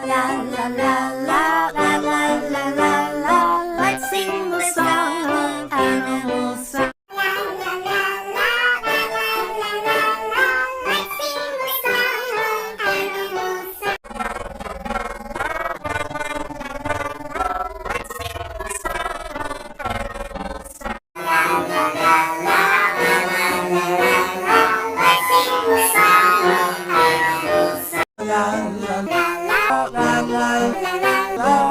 La la la la la la la la la. Let's sing the song of animal song. La la la la la la la la la. Let's sing the song of animal song. La la la la la la la la la. Let's sing the song of animal song. La la la la la la la.